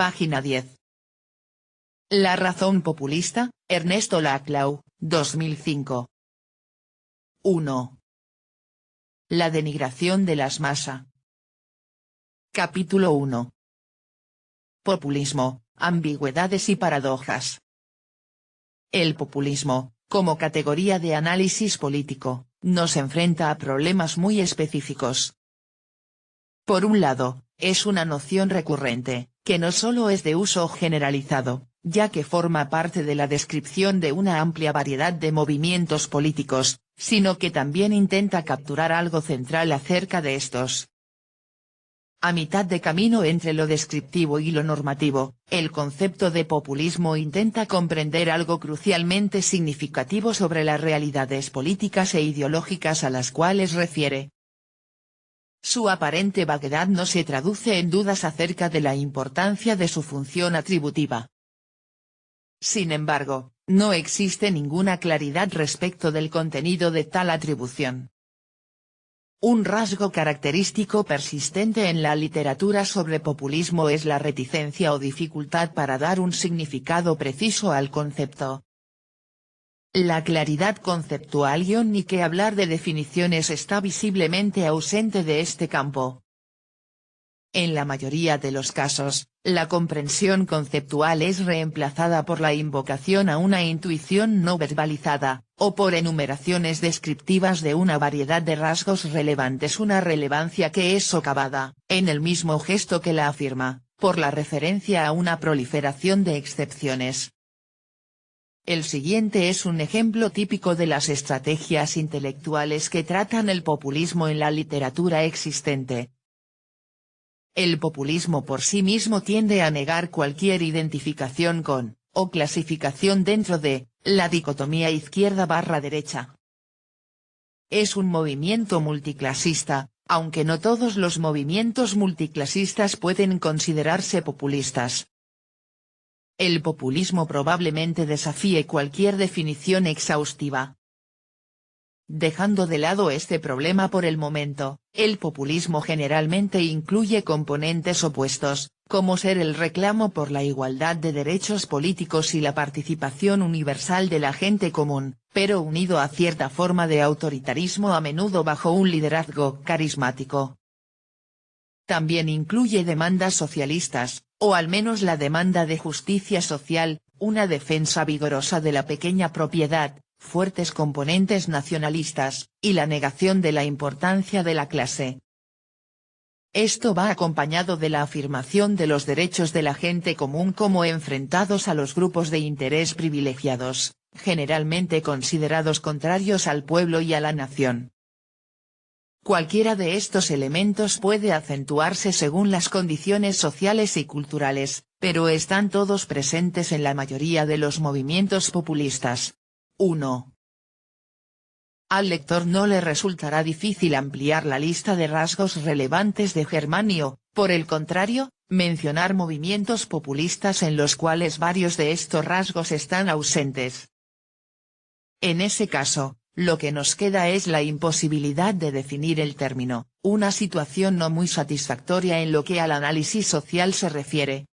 Página 10. La razón populista, Ernesto Laclau, 2005. 1. La denigración de las masas. Capítulo 1. Populismo, ambigüedades y paradojas. El populismo, como categoría de análisis político, nos enfrenta a problemas muy específicos. Por un lado, es una noción recurrente, que no solo es de uso generalizado, ya que forma parte de la descripción de una amplia variedad de movimientos políticos, sino que también intenta capturar algo central acerca de estos. A mitad de camino entre lo descriptivo y lo normativo, el concepto de populismo intenta comprender algo crucialmente significativo sobre las realidades políticas e ideológicas a las cuales refiere. Su aparente vaguedad no se traduce en dudas acerca de la importancia de su función atributiva. Sin embargo, no existe ninguna claridad respecto del contenido de tal atribución. Un rasgo característico persistente en la literatura sobre populismo es la reticencia o dificultad para dar un significado preciso al concepto. La claridad conceptual y ni que hablar de definiciones está visiblemente ausente de este campo. En la mayoría de los casos, la comprensión conceptual es reemplazada por la invocación a una intuición no verbalizada, o por enumeraciones descriptivas de una variedad de rasgos relevantes, una relevancia que es socavada, en el mismo gesto que la afirma, por la referencia a una proliferación de excepciones. El siguiente es un ejemplo típico de las estrategias intelectuales que tratan el populismo en la literatura existente. El populismo por sí mismo tiende a negar cualquier identificación con, o clasificación dentro de, la dicotomía izquierda/derecha. Es un movimiento multiclasista, aunque no todos los movimientos multiclasistas pueden considerarse populistas. El populismo probablemente desafíe cualquier definición exhaustiva. Dejando de lado este problema por el momento, el populismo generalmente incluye componentes opuestos, como ser el reclamo por la igualdad de derechos políticos y la participación universal de la gente común, pero unido a cierta forma de autoritarismo a menudo bajo un liderazgo carismático. También incluye demandas socialistas, o al menos la demanda de justicia social, una defensa vigorosa de la pequeña propiedad, fuertes componentes nacionalistas, y la negación de la importancia de la clase. Esto va acompañado de la afirmación de los derechos de la gente común como enfrentados a los grupos de interés privilegiados, generalmente considerados contrarios al pueblo y a la nación. Cualquiera de estos elementos puede acentuarse según las condiciones sociales y culturales, pero están todos presentes en la mayoría de los movimientos populistas. 1. Al lector no le resultará difícil ampliar la lista de rasgos relevantes de Germanio, por el contrario, mencionar movimientos populistas en los cuales varios de estos rasgos están ausentes. En ese caso, lo que nos queda es la imposibilidad de definir el término, una situación no muy satisfactoria en lo que al análisis social se refiere.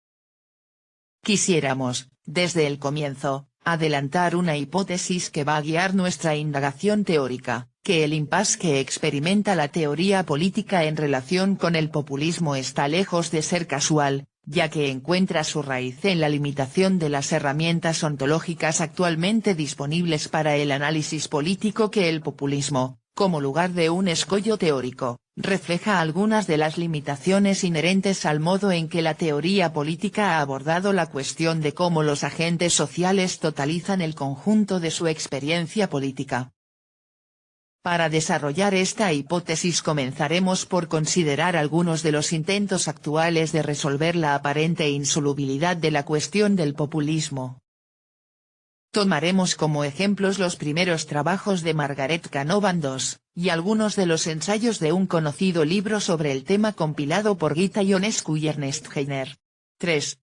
Quisiéramos, desde el comienzo, adelantar una hipótesis que va a guiar nuestra indagación teórica, que el impasse que experimenta la teoría política en relación con el populismo está lejos de ser casual, ya que encuentra su raíz en la limitación de las herramientas ontológicas actualmente disponibles para el análisis político, que el populismo, como lugar de un escollo teórico, refleja algunas de las limitaciones inherentes al modo en que la teoría política ha abordado la cuestión de cómo los agentes sociales totalizan el conjunto de su experiencia política. Para desarrollar esta hipótesis comenzaremos por considerar algunos de los intentos actuales de resolver la aparente insolubilidad de la cuestión del populismo. Tomaremos como ejemplos los primeros trabajos de Margaret Canavan II, y algunos de los ensayos de un conocido libro sobre el tema compilado por Gita Ionescu y Ernest Heiner. 3.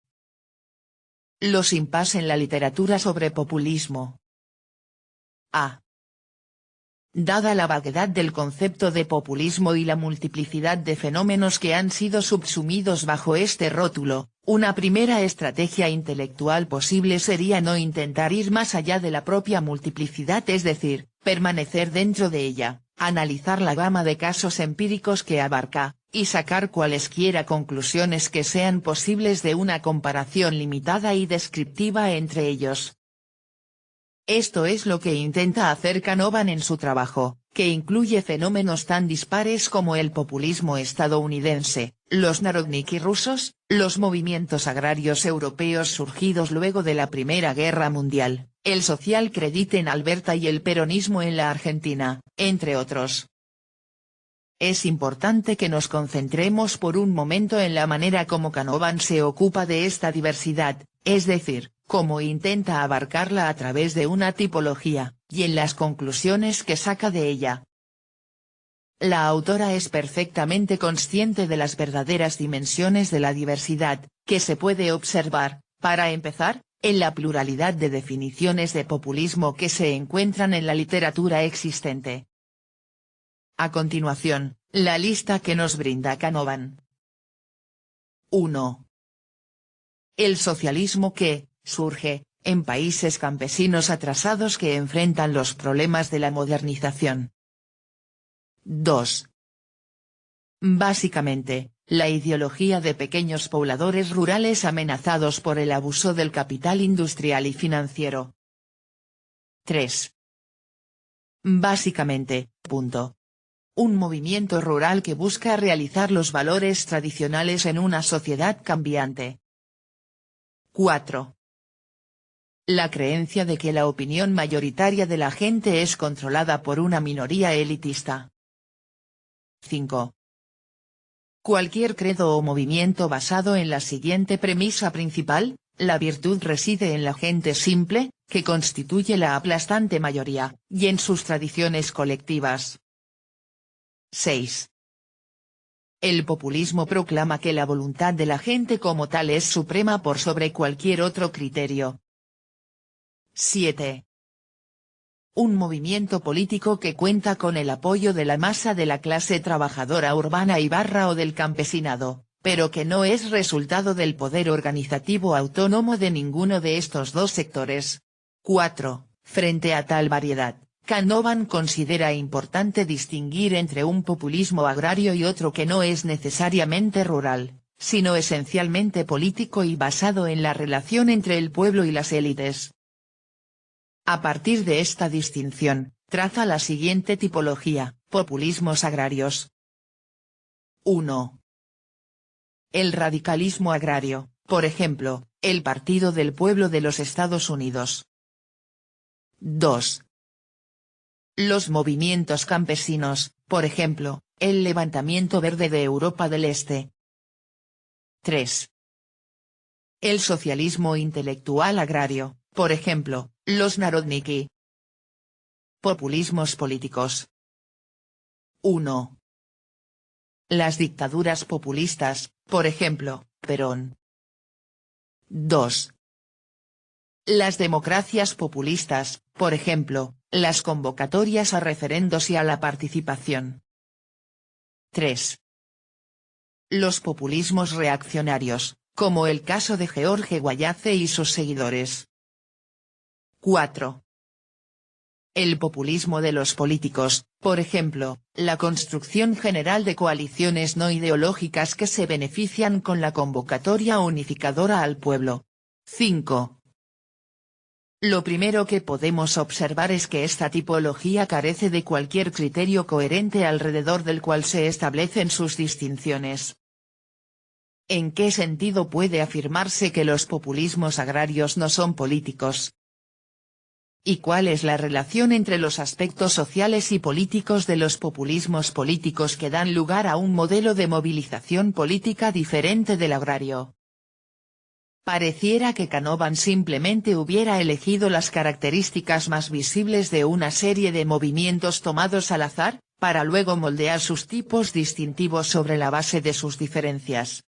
Los impasse en la literatura sobre populismo. A. Dada la vaguedad del concepto de populismo y la multiplicidad de fenómenos que han sido subsumidos bajo este rótulo, Una primera estrategia intelectual posible sería no intentar ir más allá de la propia multiplicidad, es decir, permanecer dentro de ella, analizar la gama de casos empíricos que abarca, y sacar cualesquiera conclusiones que sean posibles de una comparación limitada y descriptiva entre ellos. Esto es lo que intenta hacer Canavan en su trabajo, que incluye fenómenos tan dispares como el populismo estadounidense, los narodniki rusos, los movimientos agrarios europeos surgidos luego de la Primera Guerra Mundial, el social credit en Alberta y el peronismo en la Argentina, entre otros. Es importante que nos concentremos por un momento en la manera como Canavan se ocupa de esta diversidad, es decir, cómo intenta abarcarla a través de una tipología, y en las conclusiones que saca de ella. La autora es perfectamente consciente de las verdaderas dimensiones de la diversidad, que se puede observar, para empezar, en la pluralidad de definiciones de populismo que se encuentran en la literatura existente. A continuación, la lista que nos brinda Canavan. 1. El socialismo que surge en países campesinos atrasados que enfrentan los problemas de la modernización. 2. Básicamente, la ideología de pequeños pobladores rurales amenazados por el abuso del capital industrial y financiero. 3. Básicamente, un movimiento rural que busca realizar los valores tradicionales en una sociedad cambiante. 4. La creencia de que la opinión mayoritaria de la gente es controlada por una minoría elitista. 5. Cualquier credo o movimiento basado en la siguiente premisa principal: la virtud reside en la gente simple, que constituye la aplastante mayoría, y en sus tradiciones colectivas. 6. El populismo proclama que la voluntad de la gente como tal es suprema por sobre cualquier otro criterio. 7. Un movimiento político que cuenta con el apoyo de la masa de la clase trabajadora urbana o del campesinado, pero que no es resultado del poder organizativo autónomo de ninguno de estos dos sectores. 4. Frente a tal variedad, Canavan considera importante distinguir entre un populismo agrario y otro que no es necesariamente rural, sino esencialmente político y basado en la relación entre el pueblo y las élites. A partir de esta distinción, traza la siguiente tipología: populismos agrarios. 1. El radicalismo agrario, por ejemplo, el Partido del Pueblo de los Estados Unidos. 2. Los movimientos campesinos, por ejemplo, el Levantamiento Verde de Europa del Este. 3. El socialismo intelectual agrario, por ejemplo, los narodniki. Populismos políticos. 1. Las dictaduras populistas, por ejemplo, Perón. 2. Las democracias populistas, por ejemplo, las convocatorias a referendos y a la participación. 3. Los populismos reaccionarios, como el caso de George Guayace y sus seguidores. 4. El populismo de los políticos, por ejemplo, la construcción general de coaliciones no ideológicas que se benefician con la convocatoria unificadora al pueblo. 5. Lo primero que podemos observar es que esta tipología carece de cualquier criterio coherente alrededor del cual se establecen sus distinciones. ¿En qué sentido puede afirmarse que los populismos agrarios no son políticos? ¿Y cuál es la relación entre los aspectos sociales y políticos de los populismos políticos que dan lugar a un modelo de movilización política diferente del agrario? Pareciera que Canavan simplemente hubiera elegido las características más visibles de una serie de movimientos tomados al azar, para luego moldear sus tipos distintivos sobre la base de sus diferencias.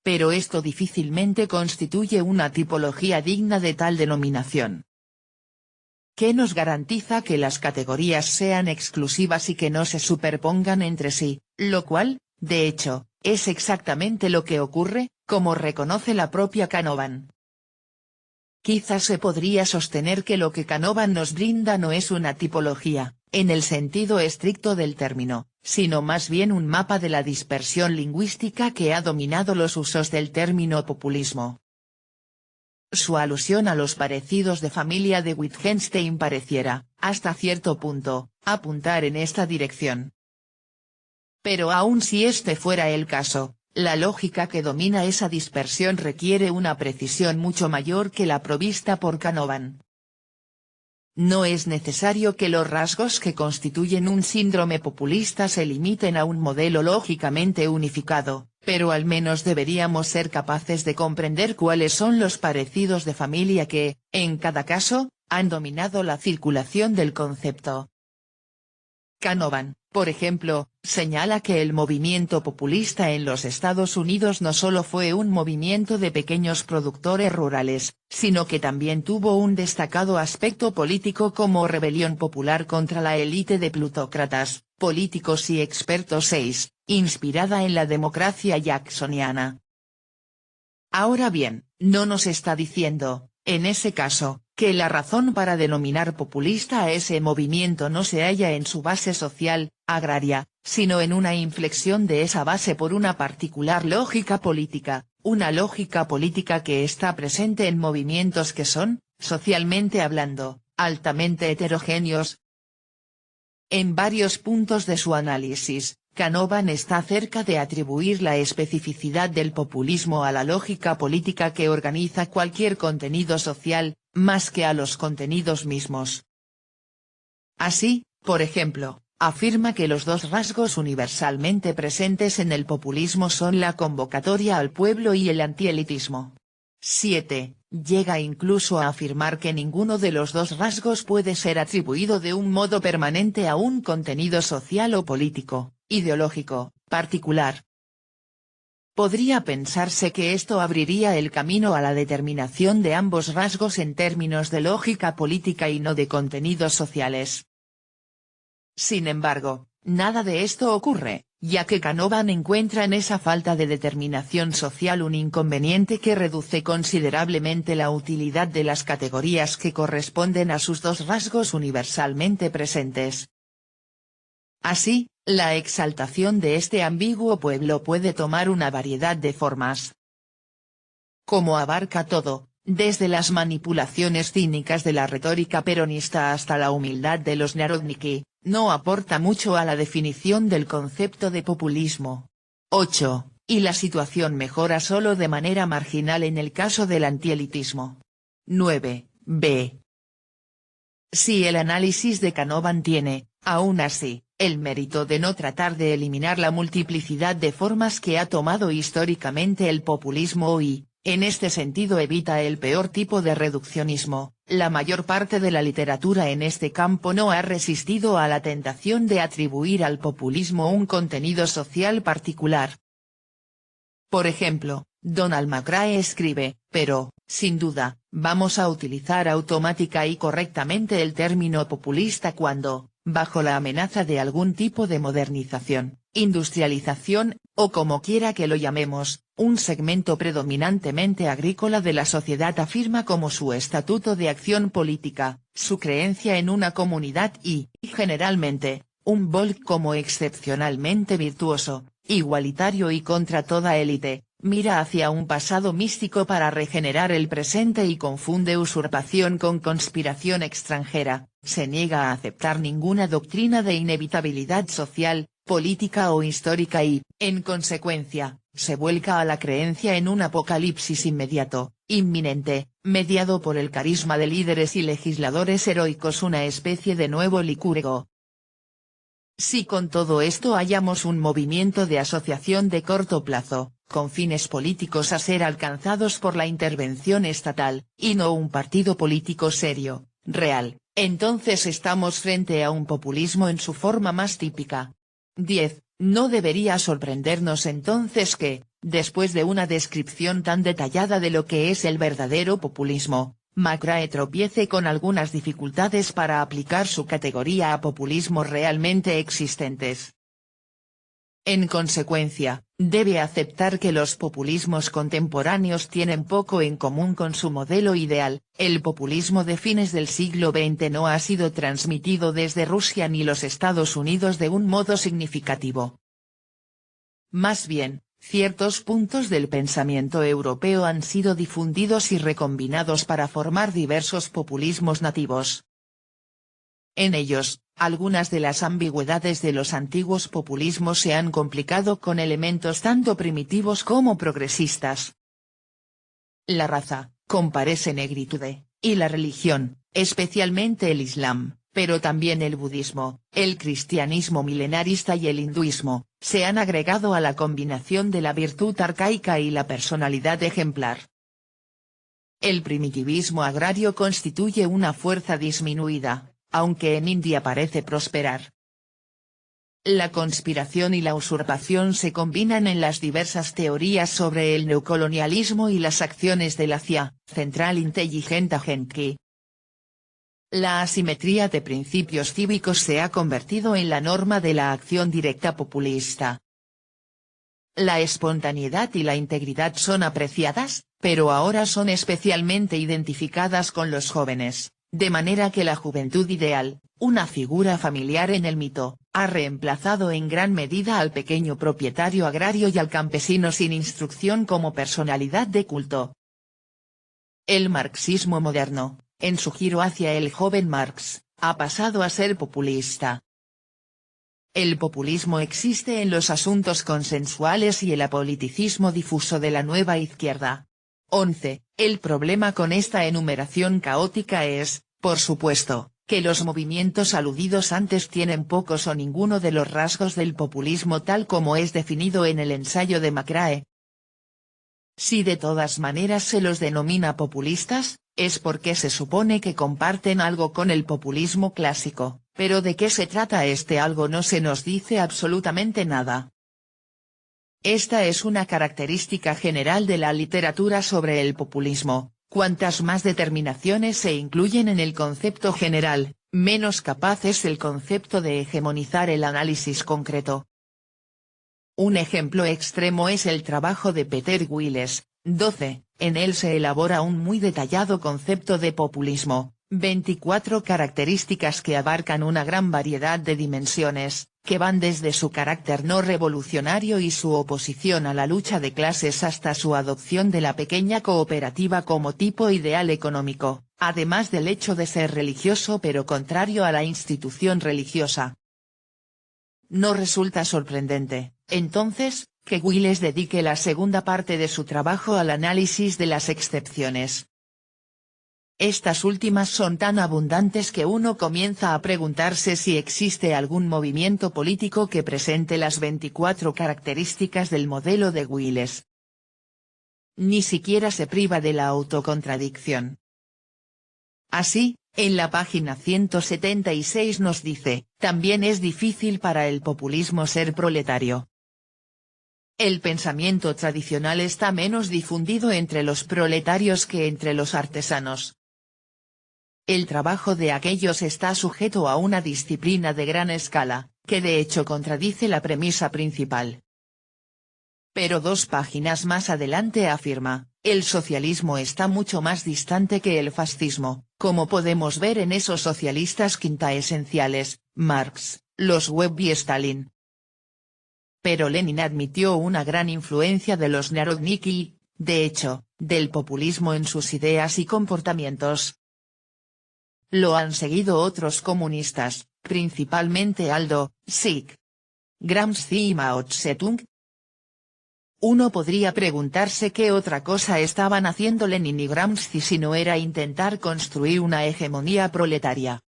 Pero esto difícilmente constituye una tipología digna de tal denominación. ¿Qué nos garantiza que las categorías sean exclusivas y que no se superpongan entre sí, lo cual, de hecho, es exactamente lo que ocurre, como reconoce la propia Canavan. Quizás se podría sostener que lo que Canavan nos brinda no es una tipología, en el sentido estricto del término, sino más bien un mapa de la dispersión lingüística que ha dominado los usos del término populismo. Su alusión a los parecidos de familia de Wittgenstein pareciera, hasta cierto punto, apuntar en esta dirección. Pero aun si este fuera el caso, la lógica que domina esa dispersión requiere una precisión mucho mayor que la provista por Canavan. No es necesario que los rasgos que constituyen un síndrome populista se limiten a un modelo lógicamente unificado, pero al menos deberíamos ser capaces de comprender cuáles son los parecidos de familia que, en cada caso, han dominado la circulación del concepto. Canavan, por ejemplo, señala que el movimiento populista en los Estados Unidos no solo fue un movimiento de pequeños productores rurales, sino que también tuvo un destacado aspecto político como rebelión popular contra la élite de plutócratas, políticos y expertos 6, inspirada en la democracia jacksoniana. Ahora bien, no nos está diciendo, en ese caso, que la razón para denominar populista a ese movimiento no se halla en su base social, agraria, sino en una inflexión de esa base por una particular lógica política, una lógica política que está presente en movimientos que son, socialmente hablando, altamente heterogéneos. En varios puntos de su análisis, Canavan está cerca de atribuir la especificidad del populismo a la lógica política que organiza cualquier contenido social, más que a los contenidos mismos. Así, por ejemplo, afirma que los dos rasgos universalmente presentes en el populismo son la convocatoria al pueblo y el antielitismo. 7. Llega incluso a afirmar que ninguno de los dos rasgos puede ser atribuido de un modo permanente a un contenido social o político, ideológico, particular. Podría pensarse que esto abriría el camino a la determinación de ambos rasgos en términos de lógica política y no de contenidos sociales. Sin embargo, nada de esto ocurre, ya que Canavan encuentra en esa falta de determinación social un inconveniente que reduce considerablemente la utilidad de las categorías que corresponden a sus dos rasgos universalmente presentes. Así, la exaltación de este ambiguo pueblo puede tomar una variedad de formas. Como abarca todo, desde las manipulaciones cínicas de la retórica peronista hasta la humildad de los narodniki, no aporta mucho a la definición del concepto de populismo. 8. Y la situación mejora solo de manera marginal en el caso del antielitismo. 9. B. Si el análisis de Canavan tiene, aún así, el mérito de no tratar de eliminar la multiplicidad de formas que ha tomado históricamente el populismo y, en este sentido evita el peor tipo de reduccionismo, la mayor parte de la literatura en este campo no ha resistido a la tentación de atribuir al populismo un contenido social particular. Por ejemplo, Donald McRae escribe, pero, sin duda, vamos a utilizar automática y correctamente el término populista cuando, bajo la amenaza de algún tipo de modernización, industrialización, o como quiera que lo llamemos, un segmento predominantemente agrícola de la sociedad afirma como su estatuto de acción política, su creencia en una comunidad y, generalmente, un Volk como excepcionalmente virtuoso, igualitario y contra toda élite, mira hacia un pasado místico para regenerar el presente y confunde usurpación con conspiración extranjera, se niega a aceptar ninguna doctrina de inevitabilidad social, política o histórica y, en consecuencia, se vuelca a la creencia en un apocalipsis inmediato, inminente, mediado por el carisma de líderes y legisladores heroicos, una especie de nuevo licúrgo. Si con todo esto hallamos un movimiento de asociación de corto plazo, con fines políticos a ser alcanzados por la intervención estatal, y no un partido político serio, real, entonces estamos frente a un populismo en su forma más típica. 10. No debería sorprendernos entonces que, después de una descripción tan detallada de lo que es el verdadero populismo, McRae tropiece con algunas dificultades para aplicar su categoría a populismos realmente existentes. En consecuencia, debe aceptar que los populismos contemporáneos tienen poco en común con su modelo ideal. El populismo de fines del siglo XX no ha sido transmitido desde Rusia ni los Estados Unidos de un modo significativo. Más bien, ciertos puntos del pensamiento europeo han sido difundidos y recombinados para formar diversos populismos nativos. En ellos, algunas de las ambigüedades de los antiguos populismos se han complicado con elementos tanto primitivos como progresistas. La raza, comparece negritude, y la religión, especialmente el Islam, pero también el budismo, el cristianismo milenarista y el hinduismo, se han agregado a la combinación de la virtud arcaica y la personalidad ejemplar. El primitivismo agrario constituye una fuerza disminuida, aunque en India parece prosperar. La conspiración y la usurpación se combinan en las diversas teorías sobre el neocolonialismo y las acciones de la CIA, Central Intelligence Agency. La asimetría de principios cívicos se ha convertido en la norma de la acción directa populista. La espontaneidad y la integridad son apreciadas, pero ahora son especialmente identificadas con los jóvenes, de manera que la juventud ideal, una figura familiar en el mito, ha reemplazado en gran medida al pequeño propietario agrario y al campesino sin instrucción como personalidad de culto. El marxismo moderno, en su giro hacia el joven Marx, ha pasado a ser populista. El populismo existe en los asuntos consensuales y el apoliticismo difuso de la nueva izquierda. 11. El problema con esta enumeración caótica es, por supuesto, que los movimientos aludidos antes tienen pocos o ninguno de los rasgos del populismo tal como es definido en el ensayo de McCrae. Si de todas maneras se los denomina populistas, es porque se supone que comparten algo con el populismo clásico, pero de qué se trata este algo no se nos dice absolutamente nada. Esta es una característica general de la literatura sobre el populismo: cuantas más determinaciones se incluyen en el concepto general, menos capaz es el concepto de hegemonizar el análisis concreto. Un ejemplo extremo es el trabajo de Peter Wiles, 12, en él se elabora un muy detallado concepto de populismo, 24 características que abarcan una gran variedad de dimensiones, que van desde su carácter no revolucionario y su oposición a la lucha de clases hasta su adopción de la pequeña cooperativa como tipo ideal económico, además del hecho de ser religioso pero contrario a la institución religiosa. No resulta sorprendente, entonces, que Wiles dedique la segunda parte de su trabajo al análisis de las excepciones. Estas últimas son tan abundantes que uno comienza a preguntarse si existe algún movimiento político que presente las 24 características del modelo de Wiles. Ni siquiera se priva de la autocontradicción. Así, en la página 176 nos dice, también es difícil para el populismo ser proletario. El pensamiento tradicional está menos difundido entre los proletarios que entre los artesanos. El trabajo de aquellos está sujeto a una disciplina de gran escala, que de hecho contradice la premisa principal. Pero 2 páginas más adelante afirma, el socialismo está mucho más distante que el fascismo, como podemos ver en esos socialistas quintaesenciales, Marx, los Webb y Stalin. Pero Lenin admitió una gran influencia de los Narodniki, de hecho, del populismo en sus ideas y comportamientos. Lo han seguido otros comunistas, principalmente Aldo, Sig, Gramsci y Mao Zedong. Uno podría preguntarse qué otra cosa estaban haciendo Lenin y Gramsci si no era intentar construir una hegemonía proletaria.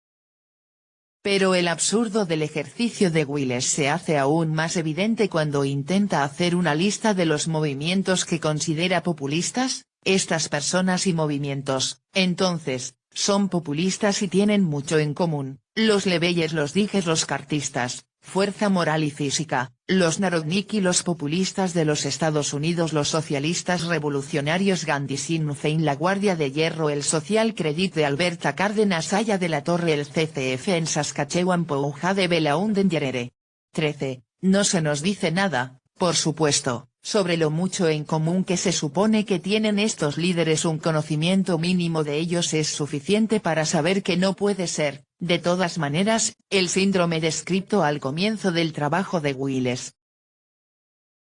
Pero el absurdo del ejercicio de Wiles se hace aún más evidente cuando intenta hacer una lista de los movimientos que considera populistas. Estas personas y movimientos, entonces, son populistas y tienen mucho en común: los plebeyes, los dijes, los cartistas, fuerza moral y física, los Narodniki, los populistas de los Estados Unidos, los socialistas revolucionarios, Gandhi, Sinn Féin, la Guardia de Hierro, el Social Credit de Alberta Cárdenas, Aya de la Torre, el CCF en Saskatchewan, Pouja de Belaúnde en Yerere. 13. No se nos dice nada, por supuesto, sobre lo mucho en común que se supone que tienen estos líderes. Un conocimiento mínimo de ellos es suficiente para saber que no puede ser, de todas maneras, el síndrome descrito al comienzo del trabajo de Wiles.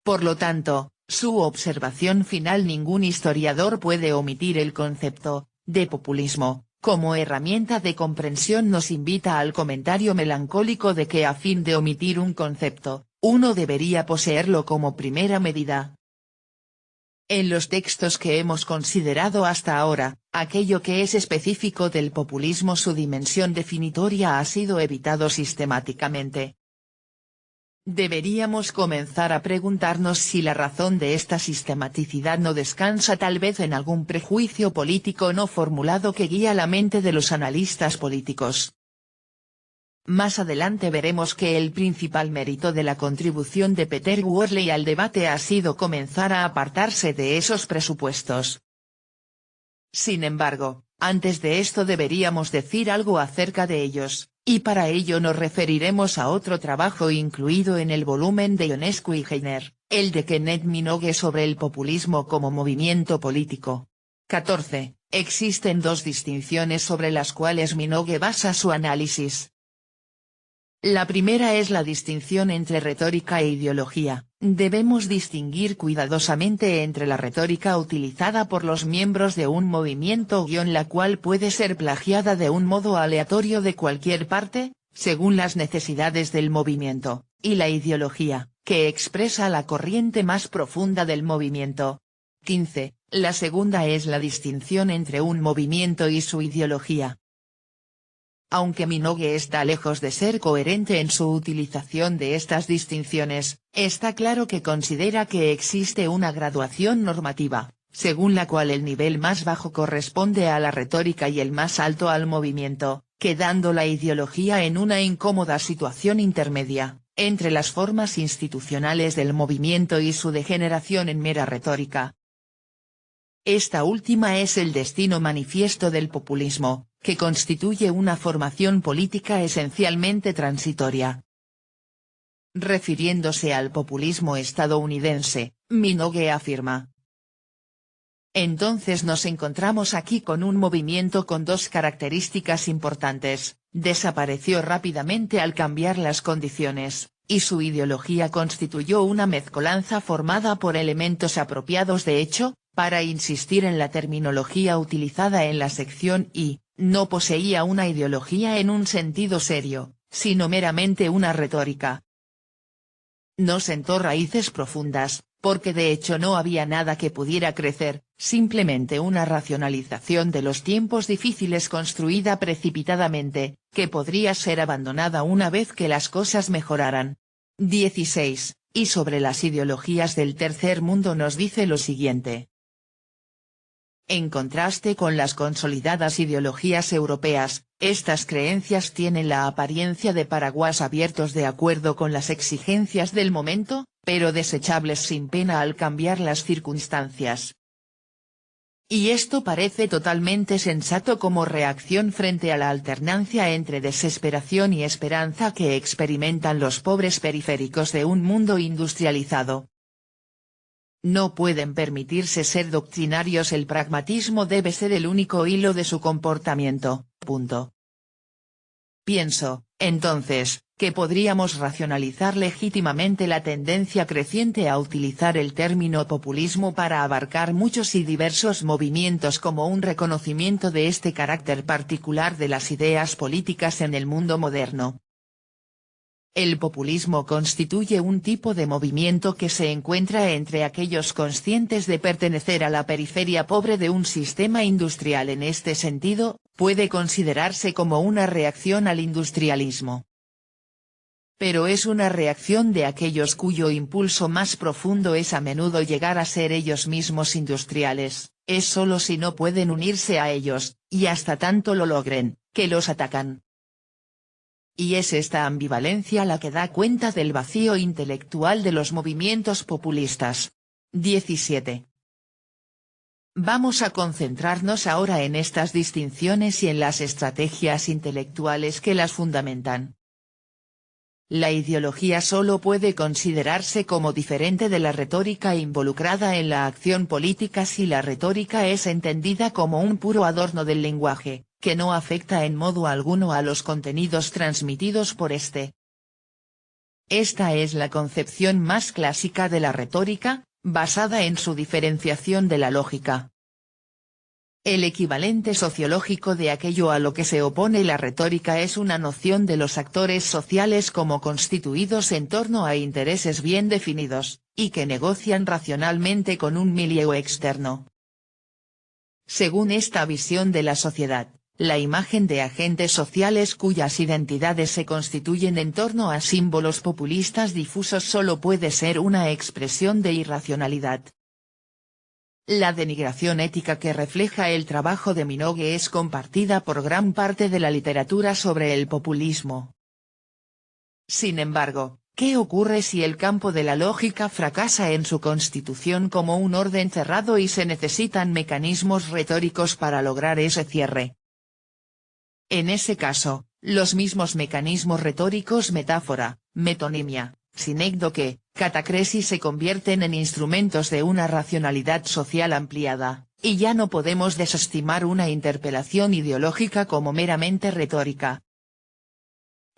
Por lo tanto, su observación final: ningún historiador puede omitir el concepto de populismo como herramienta de comprensión, nos invita al comentario melancólico de que a fin de omitir un concepto, uno debería poseerlo como primera medida. En los textos que hemos considerado hasta ahora, aquello que es específico del populismo, su dimensión definitoria, ha sido evitado sistemáticamente. Deberíamos comenzar a preguntarnos si la razón de esta sistematicidad no descansa tal vez en algún prejuicio político no formulado que guía la mente de los analistas políticos. Más adelante veremos que el principal mérito de la contribución de Peter Worley al debate ha sido comenzar a apartarse de esos presupuestos. Sin embargo, antes de esto deberíamos decir algo acerca de ellos, y para ello nos referiremos a otro trabajo incluido en el volumen de Ionescu y Heiner, el de Kenneth Minogue sobre el populismo como movimiento político. 14. Existen dos distinciones sobre las cuales Minogue basa su análisis. La primera es la distinción entre retórica e ideología. Debemos distinguir cuidadosamente entre la retórica utilizada por los miembros de un movimiento la cual puede ser plagiada de un modo aleatorio de cualquier parte, según las necesidades del movimiento, y la ideología, que expresa la corriente más profunda del movimiento. 15. La segunda es la distinción entre un movimiento y su ideología. Aunque Minogue está lejos de ser coherente en su utilización de estas distinciones, está claro que considera que existe una graduación normativa, según la cual el nivel más bajo corresponde a la retórica y el más alto al movimiento, quedando la ideología en una incómoda situación intermedia, entre las formas institucionales del movimiento y su degeneración en mera retórica. Esta última es el destino manifiesto del populismo, que constituye una formación política esencialmente transitoria. Refiriéndose al populismo estadounidense, Minogue afirma: entonces nos encontramos aquí con un movimiento con dos características importantes: desapareció rápidamente al cambiar las condiciones, y su ideología constituyó una mezcolanza formada por elementos apropiados de hecho, para insistir en la terminología utilizada en la sección I, no poseía una ideología en un sentido serio, sino meramente una retórica. No sentó raíces profundas, porque de hecho no había nada que pudiera crecer, simplemente una racionalización de los tiempos difíciles construida precipitadamente, que podría ser abandonada una vez que las cosas mejoraran. 16. Y sobre las ideologías del tercer mundo nos dice lo siguiente. En contraste con las consolidadas ideologías europeas, estas creencias tienen la apariencia de paraguas abiertos de acuerdo con las exigencias del momento, pero desechables sin pena al cambiar las circunstancias. Y esto parece totalmente sensato como reacción frente a la alternancia entre desesperación y esperanza que experimentan los pobres periféricos de un mundo industrializado. No pueden permitirse ser doctrinarios, el pragmatismo debe ser el único hilo de su comportamiento, punto. Pienso, entonces, que podríamos racionalizar legítimamente la tendencia creciente a utilizar el término populismo para abarcar muchos y diversos movimientos como un reconocimiento de este carácter particular de las ideas políticas en el mundo moderno. El populismo constituye un tipo de movimiento que se encuentra entre aquellos conscientes de pertenecer a la periferia pobre de un sistema industrial. En este sentido, puede considerarse como una reacción al industrialismo. Pero es una reacción de aquellos cuyo impulso más profundo es a menudo llegar a ser ellos mismos industriales, es solo si no pueden unirse a ellos, y hasta tanto lo logren, que los atacan. Y es esta ambivalencia la que da cuenta del vacío intelectual de los movimientos populistas. 17. Vamos a concentrarnos ahora en estas distinciones y en las estrategias intelectuales que las fundamentan. La ideología solo puede considerarse como diferente de la retórica involucrada en la acción política si la retórica es entendida como un puro adorno del lenguaje, que no afecta en modo alguno a los contenidos transmitidos por este. Esta es la concepción más clásica de la retórica, basada en su diferenciación de la lógica. El equivalente sociológico de aquello a lo que se opone la retórica es una noción de los actores sociales como constituidos en torno a intereses bien definidos, y que negocian racionalmente con un milieu externo. Según esta visión de la sociedad, la imagen de agentes sociales cuyas identidades se constituyen en torno a símbolos populistas difusos solo puede ser una expresión de irracionalidad. La denigración ética que refleja el trabajo de Minogue es compartida por gran parte de la literatura sobre el populismo. Sin embargo, ¿qué ocurre si el campo de la lógica fracasa en su constitución como un orden cerrado y se necesitan mecanismos retóricos para lograr ese cierre? En ese caso, los mismos mecanismos retóricos metáfora, metonimia, sinécdoque, catacresis se convierten en instrumentos de una racionalidad social ampliada, y ya no podemos desestimar una interpelación ideológica como meramente retórica.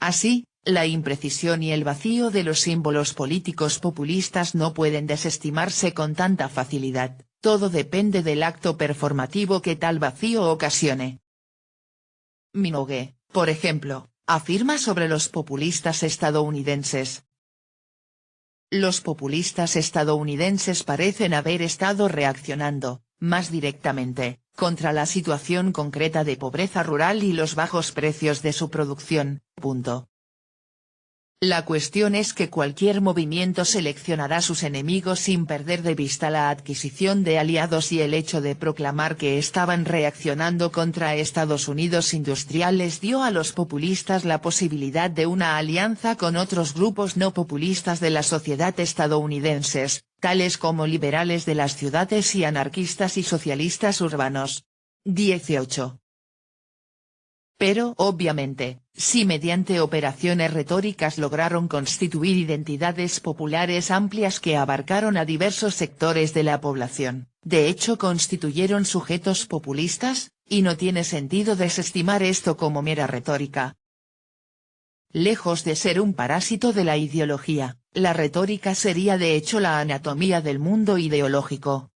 Así, la imprecisión y el vacío de los símbolos políticos populistas no pueden desestimarse con tanta facilidad, todo depende del acto performativo que tal vacío ocasione. Minogue, por ejemplo, afirma sobre los populistas estadounidenses. Los populistas estadounidenses parecen haber estado reaccionando, más directamente, contra la situación concreta de pobreza rural y los bajos precios de su producción. La cuestión es que cualquier movimiento seleccionará sus enemigos sin perder de vista la adquisición de aliados y el hecho de proclamar que estaban reaccionando contra Estados Unidos industrial les dio a los populistas la posibilidad de una alianza con otros grupos no populistas de la sociedad estadounidenses, tales como liberales de las ciudades y anarquistas y socialistas urbanos. 18. Pero obviamente, si mediante operaciones retóricas lograron constituir identidades populares amplias que abarcaron a diversos sectores de la población, de hecho constituyeron sujetos populistas, y no tiene sentido desestimar esto como mera retórica. Lejos de ser un parásito de la ideología, la retórica sería de hecho la anatomía del mundo ideológico.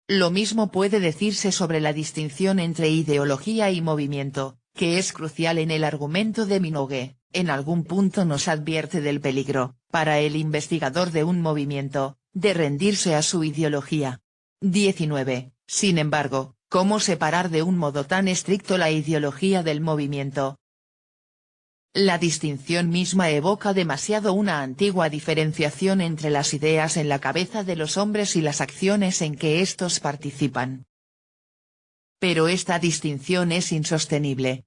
Lo mismo puede decirse sobre la distinción entre ideología y movimiento, que es crucial en el argumento de Minogue. En algún punto nos advierte del peligro, para el investigador de un movimiento, de rendirse a su ideología. 19. Sin embargo, ¿cómo separar de un modo tan estricto la ideología del movimiento? La distinción misma evoca demasiado una antigua diferenciación entre las ideas en la cabeza de los hombres y las acciones en que éstos participan. Pero esta distinción es insostenible.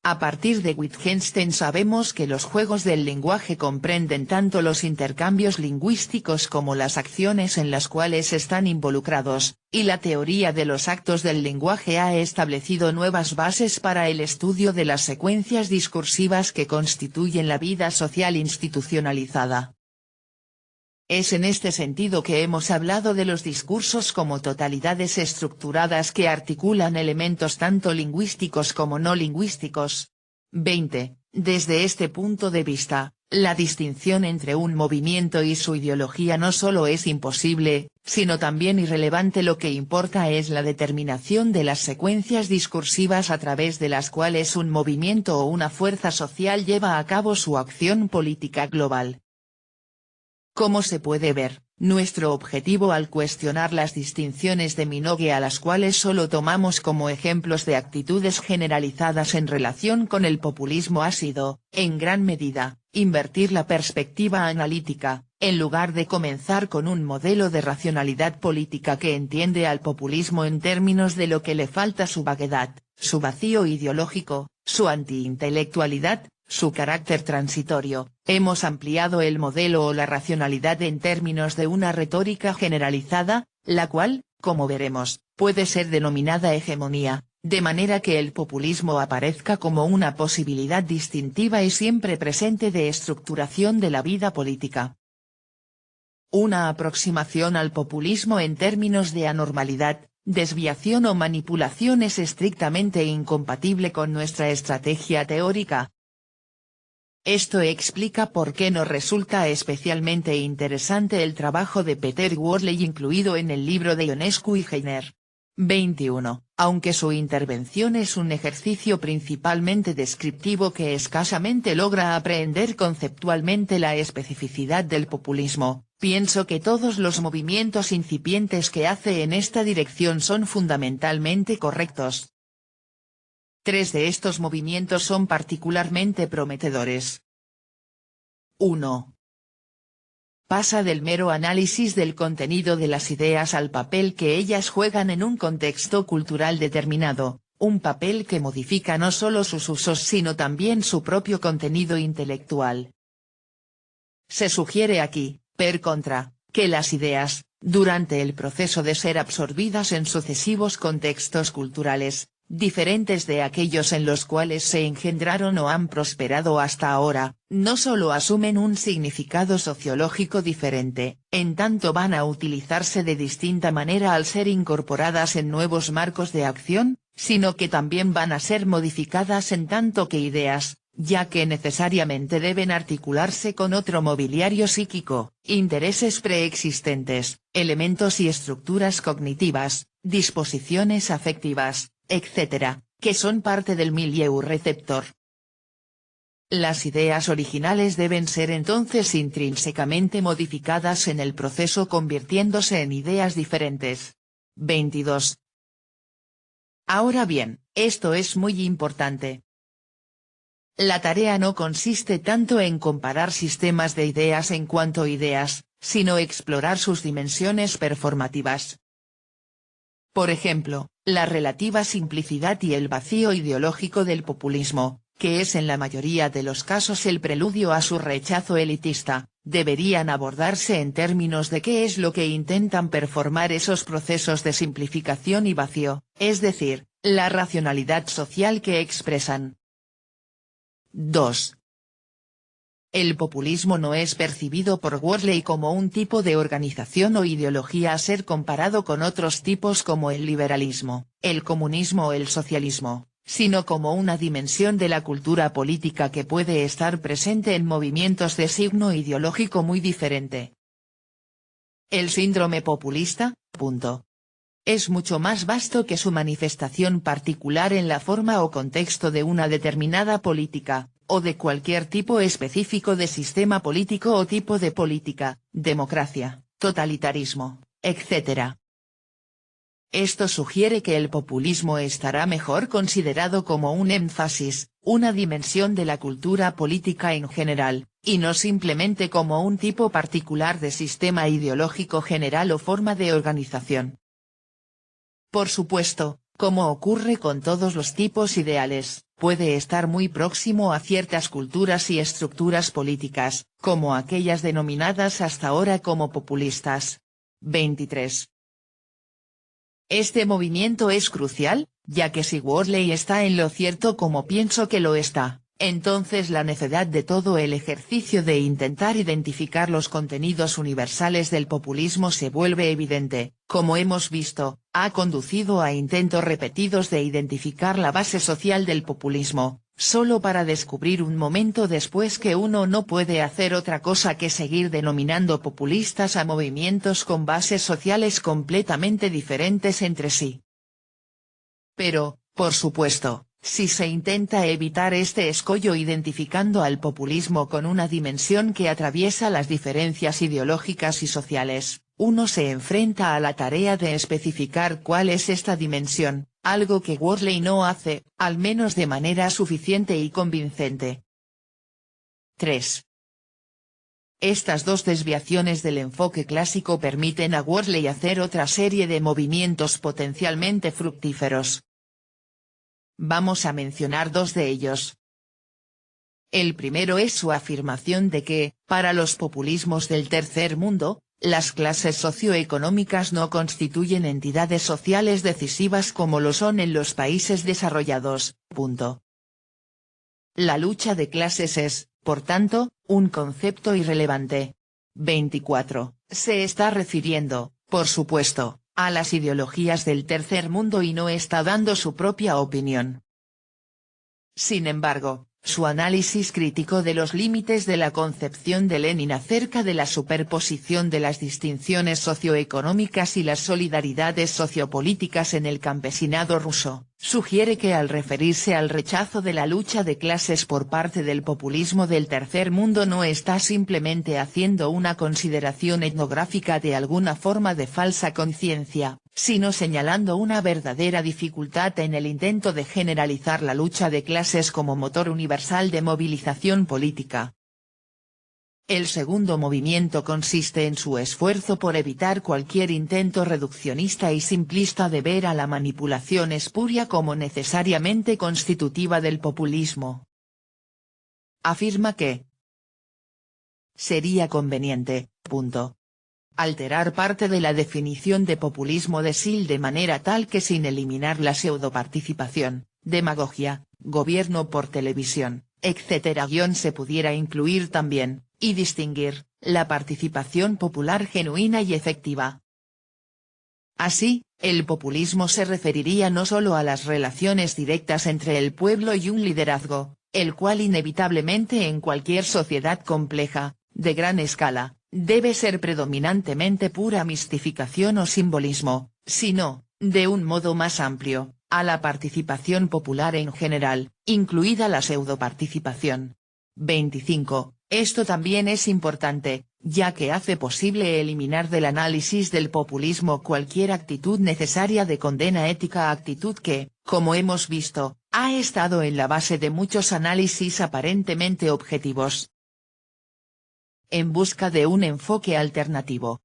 A partir de Wittgenstein sabemos que los juegos del lenguaje comprenden tanto los intercambios lingüísticos como las acciones en las cuales están involucrados, y la teoría de los actos del lenguaje ha establecido nuevas bases para el estudio de las secuencias discursivas que constituyen la vida social institucionalizada. Es en este sentido que hemos hablado de los discursos como totalidades estructuradas que articulan elementos tanto lingüísticos como no lingüísticos. 20. Desde este punto de vista, la distinción entre un movimiento y su ideología no solo es imposible, sino también irrelevante. Lo que importa es la determinación de las secuencias discursivas a través de las cuales un movimiento o una fuerza social lleva a cabo su acción política global. Como se puede ver, nuestro objetivo al cuestionar las distinciones de Minogue, a las cuales solo tomamos como ejemplos de actitudes generalizadas en relación con el populismo, ha sido, en gran medida, invertir la perspectiva analítica, en lugar de comenzar con un modelo de racionalidad política que entiende al populismo en términos de lo que le falta: su vaguedad, su vacío ideológico, su antiintelectualidad, su carácter transitorio. Hemos ampliado el modelo o la racionalidad en términos de una retórica generalizada, la cual, como veremos, puede ser denominada hegemonía, de manera que el populismo aparezca como una posibilidad distintiva y siempre presente de estructuración de la vida política. Una aproximación al populismo en términos de anormalidad, desviación o manipulación es estrictamente incompatible con nuestra estrategia teórica. Esto explica por qué nos resulta especialmente interesante el trabajo de Peter Worley incluido en el libro de Ionescu y Heiner. 21, aunque su intervención es un ejercicio principalmente descriptivo que escasamente logra aprehender conceptualmente la especificidad del populismo, pienso que todos los movimientos incipientes que hace en esta dirección son fundamentalmente correctos. 3 de estos movimientos son particularmente prometedores. 1. Pasa del mero análisis del contenido de las ideas al papel que ellas juegan en un contexto cultural determinado, un papel que modifica no solo sus usos sino también su propio contenido intelectual. Se sugiere aquí, per contra, que las ideas, durante el proceso de ser absorbidas en sucesivos contextos culturales, diferentes de aquellos en los cuales se engendraron o han prosperado hasta ahora, no solo asumen un significado sociológico diferente, en tanto van a utilizarse de distinta manera al ser incorporadas en nuevos marcos de acción, sino que también van a ser modificadas en tanto que ideas, ya que necesariamente deben articularse con otro mobiliario psíquico, intereses preexistentes, elementos y estructuras cognitivas, disposiciones afectivas, etc., que son parte del milieu receptor. Las ideas originales deben ser entonces intrínsecamente modificadas en el proceso convirtiéndose en ideas diferentes. 22. Ahora bien, esto es muy importante. La tarea no consiste tanto en comparar sistemas de ideas en cuanto ideas, sino explorar sus dimensiones performativas. Por ejemplo, la relativa simplicidad y el vacío ideológico del populismo, que es en la mayoría de los casos el preludio a su rechazo elitista, deberían abordarse en términos de qué es lo que intentan performar esos procesos de simplificación y vacío, es decir, la racionalidad social que expresan. 2. El populismo no es percibido por Worley como un tipo de organización o ideología a ser comparado con otros tipos como el liberalismo, el comunismo o el socialismo, sino como una dimensión de la cultura política que puede estar presente en movimientos de signo ideológico muy diferente. El síndrome populista, es mucho más vasto que su manifestación particular en la forma o contexto de una determinada política, o de cualquier tipo específico de sistema político o tipo de política, democracia, totalitarismo, etc. Esto sugiere que el populismo estará mejor considerado como un énfasis, una dimensión de la cultura política en general, y no simplemente como un tipo particular de sistema ideológico general o forma de organización. Por supuesto, como ocurre con todos los tipos ideales, puede estar muy próximo a ciertas culturas y estructuras políticas, como aquellas denominadas hasta ahora como populistas. 23. Este movimiento es crucial, ya que si Worley está en lo cierto como pienso que lo está, entonces la necedad de todo el ejercicio de intentar identificar los contenidos universales del populismo se vuelve evidente, como hemos visto, ha conducido a intentos repetidos de identificar la base social del populismo, solo para descubrir un momento después que uno no puede hacer otra cosa que seguir denominando populistas a movimientos con bases sociales completamente diferentes entre sí. Pero, por supuesto, si se intenta evitar este escollo identificando al populismo con una dimensión que atraviesa las diferencias ideológicas y sociales, uno se enfrenta a la tarea de especificar cuál es esta dimensión, algo que Worley no hace, al menos de manera suficiente y convincente. 3. Estas dos desviaciones del enfoque clásico permiten a Worley hacer otra serie de movimientos potencialmente fructíferos. Vamos a mencionar dos de ellos. El primero es su afirmación de que, para los populismos del tercer mundo, las clases socioeconómicas no constituyen entidades sociales decisivas como lo son en los países desarrollados. La lucha de clases es, por tanto, un concepto irrelevante. 24. Se está refiriendo, por supuesto, a las ideologías del tercer mundo y no está dando su propia opinión. Sin embargo, su análisis crítico de los límites de la concepción de Lenin acerca de la superposición de las distinciones socioeconómicas y las solidaridades sociopolíticas en el campesinado ruso, sugiere que al referirse al rechazo de la lucha de clases por parte del populismo del tercer mundo no está simplemente haciendo una consideración etnográfica de alguna forma de falsa conciencia, sino señalando una verdadera dificultad en el intento de generalizar la lucha de clases como motor universal de movilización política. El segundo movimiento consiste en su esfuerzo por evitar cualquier intento reduccionista y simplista de ver a la manipulación espuria como necesariamente constitutiva del populismo. Afirma que sería conveniente, alterar parte de la definición de populismo de Sill de manera tal que sin eliminar la pseudoparticipación, demagogia, gobierno por televisión, etc. se pudiera incluir también, y distinguir, la participación popular genuina y efectiva. Así, el populismo se referiría no solo a las relaciones directas entre el pueblo y un liderazgo, el cual inevitablemente en cualquier sociedad compleja, de gran escala, debe ser predominantemente pura mistificación o simbolismo, sino, de un modo más amplio, a la participación popular en general, incluida la pseudoparticipación. 25. Esto también es importante, ya que hace posible eliminar del análisis del populismo cualquier actitud necesaria de condena ética, actitud que, como hemos visto, ha estado en la base de muchos análisis aparentemente objetivos. En busca de un enfoque alternativo.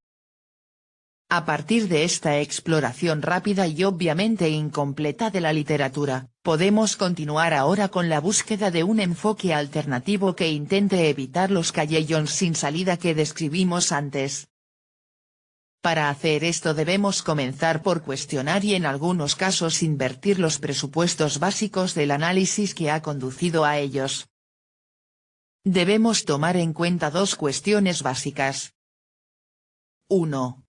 A partir de esta exploración rápida y obviamente incompleta de la literatura, podemos continuar ahora con la búsqueda de un enfoque alternativo que intente evitar los callejones sin salida que describimos antes. Para hacer esto debemos comenzar por cuestionar y en algunos casos invertir los presupuestos básicos del análisis que ha conducido a ellos. Debemos tomar en cuenta dos cuestiones básicas. 1.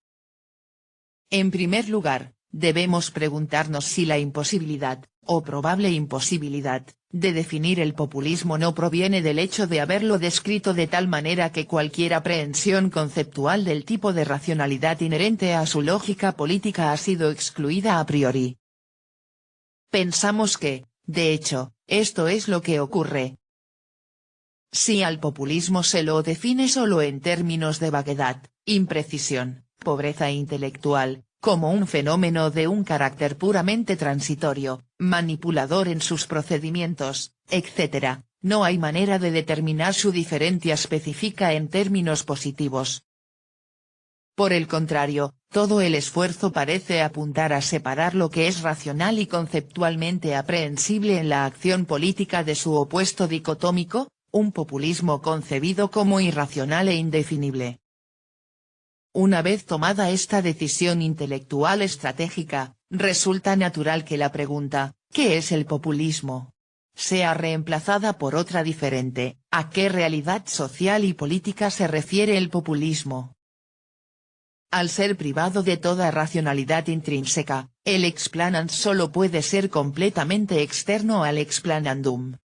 En primer lugar, debemos preguntarnos si la imposibilidad, o probable imposibilidad, de definir el populismo no proviene del hecho de haberlo descrito de tal manera que cualquier aprehensión conceptual del tipo de racionalidad inherente a su lógica política ha sido excluida a priori. Pensamos que, de hecho, esto es lo que ocurre. Si al populismo se lo define solo en términos de vaguedad, imprecisión, pobreza intelectual, como un fenómeno de un carácter puramente transitorio, manipulador en sus procedimientos, etc., no hay manera de determinar su diferencia específica en términos positivos. Por el contrario, todo el esfuerzo parece apuntar a separar lo que es racional y conceptualmente aprehensible en la acción política de su opuesto dicotómico, un populismo concebido como irracional e indefinible. Una vez tomada esta decisión intelectual estratégica, resulta natural que la pregunta, ¿qué es el populismo?, sea reemplazada por otra diferente, ¿a qué realidad social y política se refiere el populismo? Al ser privado de toda racionalidad intrínseca, el explanans solo puede ser completamente externo al explanandum.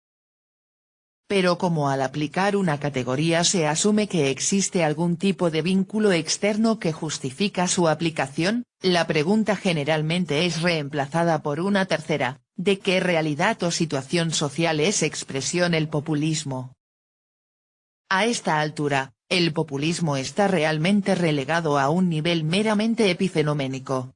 Pero como al aplicar una categoría se asume que existe algún tipo de vínculo externo que justifica su aplicación, la pregunta generalmente es reemplazada por una tercera, ¿de qué realidad o situación social es expresión el populismo? A esta altura, el populismo está realmente relegado a un nivel meramente epifenoménico.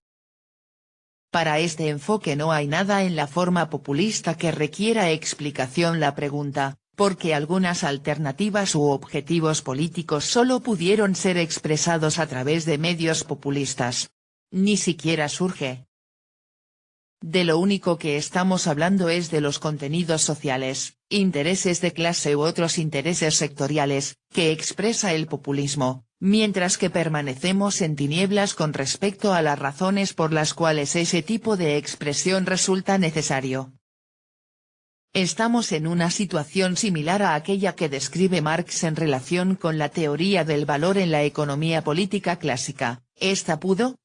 Para este enfoque no hay nada en la forma populista que requiera explicación la pregunta, porque algunas alternativas u objetivos políticos solo pudieron ser expresados a través de medios populistas. Ni siquiera surge. De lo único que estamos hablando es de los contenidos sociales, intereses de clase u otros intereses sectoriales, que expresa el populismo, mientras que permanecemos en tinieblas con respecto a las razones por las cuales ese tipo de expresión resulta necesario. Estamos en una situación similar a aquella que describe Marx en relación con la teoría del valor en la economía política clásica. Esta pudo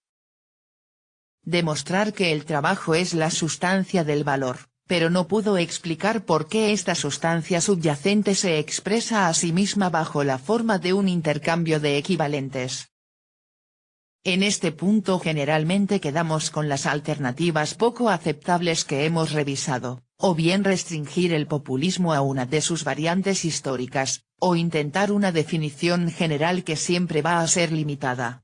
demostrar que el trabajo es la sustancia del valor, pero no pudo explicar por qué esta sustancia subyacente se expresa a sí misma bajo la forma de un intercambio de equivalentes. En este punto generalmente quedamos con las alternativas poco aceptables que hemos revisado, o bien restringir el populismo a una de sus variantes históricas, o intentar una definición general que siempre va a ser limitada.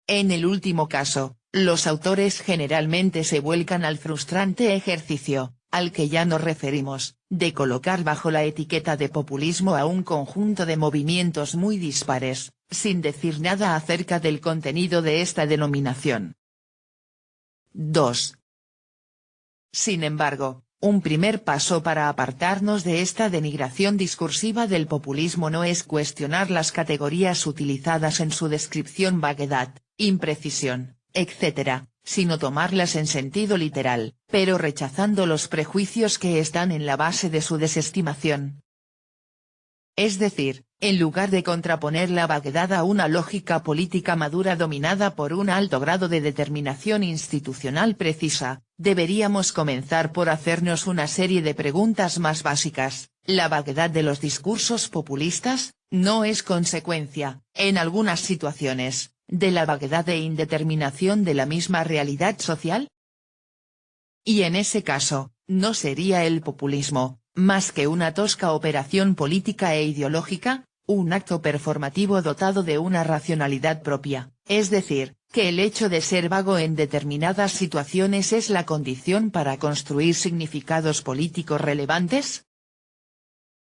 En el último caso, los autores generalmente se vuelcan al frustrante ejercicio, al que ya nos referimos, de colocar bajo la etiqueta de populismo a un conjunto de movimientos muy dispares, sin decir nada acerca del contenido de esta denominación. 2. Sin embargo, un primer paso para apartarnos de esta denigración discursiva del populismo no es cuestionar las categorías utilizadas en su descripción: vaguedad, imprecisión, etc., sino tomarlas en sentido literal, pero rechazando los prejuicios que están en la base de su desestimación. Es decir, en lugar de contraponer la vaguedad a una lógica política madura dominada por un alto grado de determinación institucional precisa, deberíamos comenzar por hacernos una serie de preguntas más básicas. ¿La vaguedad de los discursos populistas no es consecuencia, en algunas situaciones, de la vaguedad e indeterminación de la misma realidad social? Y en ese caso, ¿no sería el populismo, más que una tosca operación política e ideológica, un acto performativo dotado de una racionalidad propia, es decir, que el hecho de ser vago en determinadas situaciones es la condición para construir significados políticos relevantes?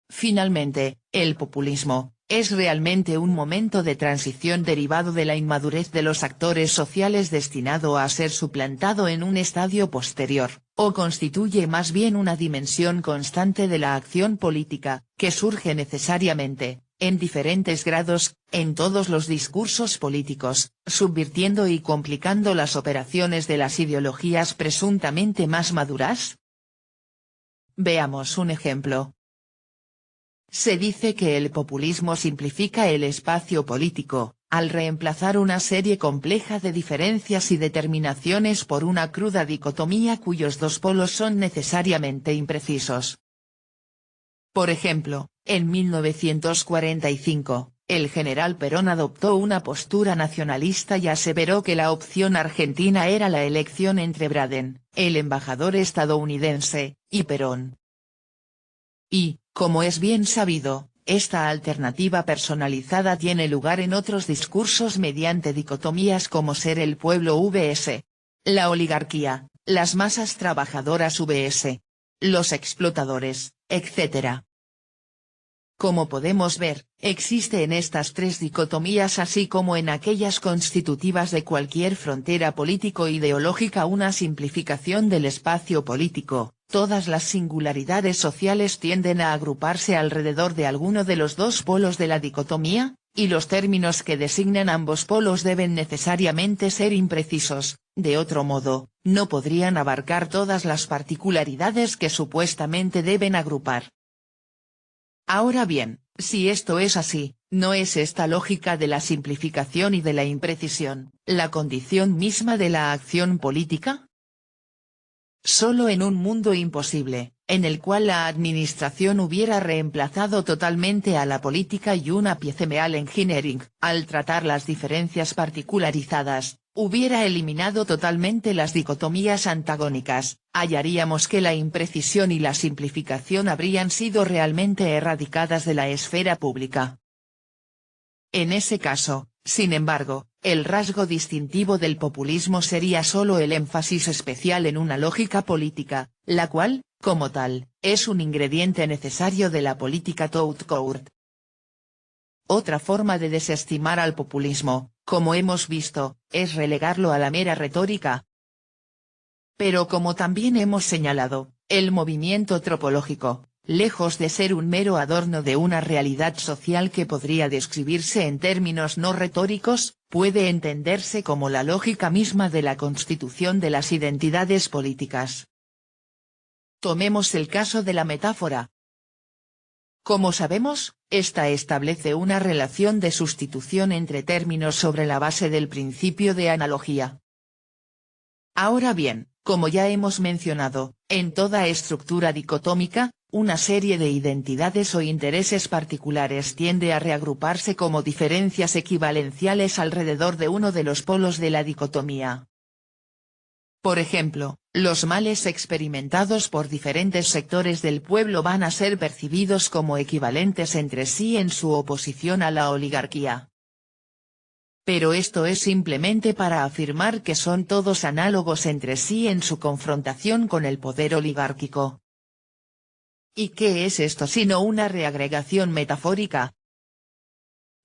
Finalmente, el populismo es realmente un momento de transición derivado de la inmadurez de los actores sociales destinado a ser suplantado en un estadio posterior, o constituye más bien una dimensión constante de la acción política, que surge necesariamente, en diferentes grados, en todos los discursos políticos, subvirtiendo y complicando las operaciones de las ideologías presuntamente más maduras? Veamos un ejemplo. Se dice que el populismo simplifica el espacio político, al reemplazar una serie compleja de diferencias y determinaciones por una cruda dicotomía cuyos dos polos son necesariamente imprecisos. Por ejemplo, en 1945, el general Perón adoptó una postura nacionalista y aseveró que la opción argentina era la elección entre Braden, el embajador estadounidense, y Perón. Y, como es bien sabido, esta alternativa personalizada tiene lugar en otros discursos mediante dicotomías como ser el pueblo vs. la oligarquía, las masas trabajadoras vs. los explotadores, etc. Como podemos ver, existe en estas tres dicotomías así como en aquellas constitutivas de cualquier frontera político-ideológica una simplificación del espacio político. Todas las singularidades sociales tienden a agruparse alrededor de alguno de los dos polos de la dicotomía, y los términos que designan ambos polos deben necesariamente ser imprecisos, de otro modo, no podrían abarcar todas las particularidades que supuestamente deben agrupar. Ahora bien, si esto es así, ¿no es esta lógica de la simplificación y de la imprecisión, la condición misma de la acción política? Solo en un mundo imposible, en el cual la administración hubiera reemplazado totalmente a la política y una piecemeal engineering, al tratar las diferencias particularizadas, hubiera eliminado totalmente las dicotomías antagónicas, hallaríamos que la imprecisión y la simplificación habrían sido realmente erradicadas de la esfera pública. En ese caso, sin embargo, el rasgo distintivo del populismo sería solo el énfasis especial en una lógica política, la cual, como tal, es un ingrediente necesario de la política tout court. Otra forma de desestimar al populismo, como hemos visto, es relegarlo a la mera retórica. Pero como también hemos señalado, el movimiento tropológico, lejos de ser un mero adorno de una realidad social que podría describirse en términos no retóricos, puede entenderse como la lógica misma de la constitución de las identidades políticas. Tomemos el caso de la metáfora. Como sabemos, esta establece una relación de sustitución entre términos sobre la base del principio de analogía. Ahora bien, como ya hemos mencionado, en toda estructura dicotómica, una serie de identidades o intereses particulares tiende a reagruparse como diferencias equivalenciales alrededor de uno de los polos de la dicotomía. Por ejemplo, los males experimentados por diferentes sectores del pueblo van a ser percibidos como equivalentes entre sí en su oposición a la oligarquía. Pero esto es simplemente para afirmar que son todos análogos entre sí en su confrontación con el poder oligárquico. ¿Y qué es esto sino una reagregación metafórica?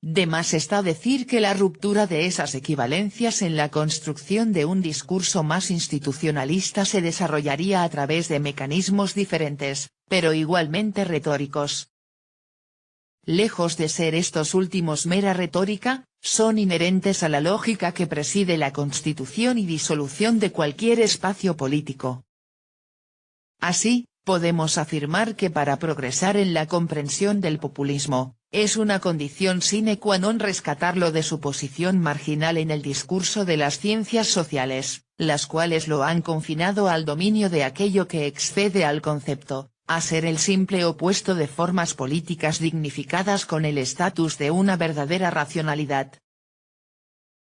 De más está decir que la ruptura de esas equivalencias en la construcción de un discurso más institucionalista se desarrollaría a través de mecanismos diferentes, pero igualmente retóricos. Lejos de ser estos últimos mera retórica, son inherentes a la lógica que preside la constitución y disolución de cualquier espacio político. Así, podemos afirmar que para progresar en la comprensión del populismo, es una condición sine qua non rescatarlo de su posición marginal en el discurso de las ciencias sociales, las cuales lo han confinado al dominio de aquello que excede al concepto, a ser el simple opuesto de formas políticas dignificadas con el estatus de una verdadera racionalidad.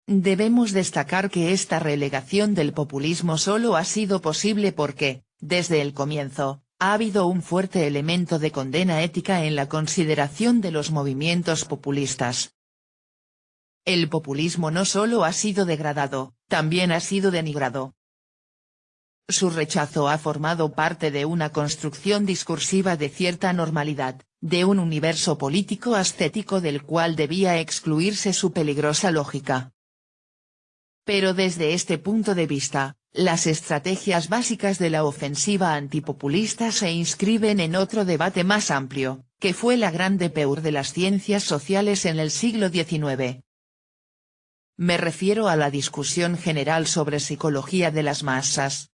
Debemos destacar que esta relegación del populismo solo ha sido posible porque, desde el comienzo, ha habido un fuerte elemento de condena ética en la consideración de los movimientos populistas. El populismo no solo ha sido degradado, también ha sido denigrado. Su rechazo ha formado parte de una construcción discursiva de cierta normalidad, de un universo político ascético del cual debía excluirse su peligrosa lógica. Pero desde este punto de vista, las estrategias básicas de la ofensiva antipopulista se inscriben en otro debate más amplio, que fue la gran depeur de las ciencias sociales en el siglo XIX. Me refiero a la discusión general sobre psicología de las masas.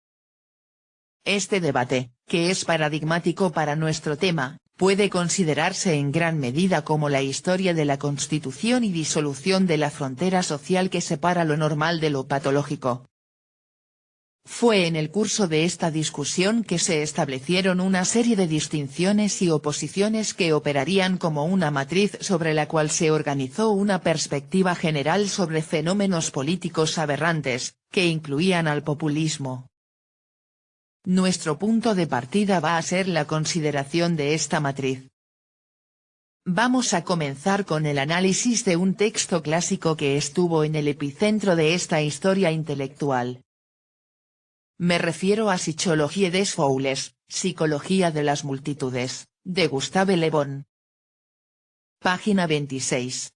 Este debate, que es paradigmático para nuestro tema, puede considerarse en gran medida como la historia de la constitución y disolución de la frontera social que separa lo normal de lo patológico. Fue en el curso de esta discusión que se establecieron una serie de distinciones y oposiciones que operarían como una matriz sobre la cual se organizó una perspectiva general sobre fenómenos políticos aberrantes, que incluían al populismo. Nuestro punto de partida va a ser la consideración de esta matriz. Vamos a comenzar con el análisis de un texto clásico que estuvo en el epicentro de esta historia intelectual. Me refiero a Psychologie des Foules, Psicología de las Multitudes, de Gustave Le Bon. Página 26.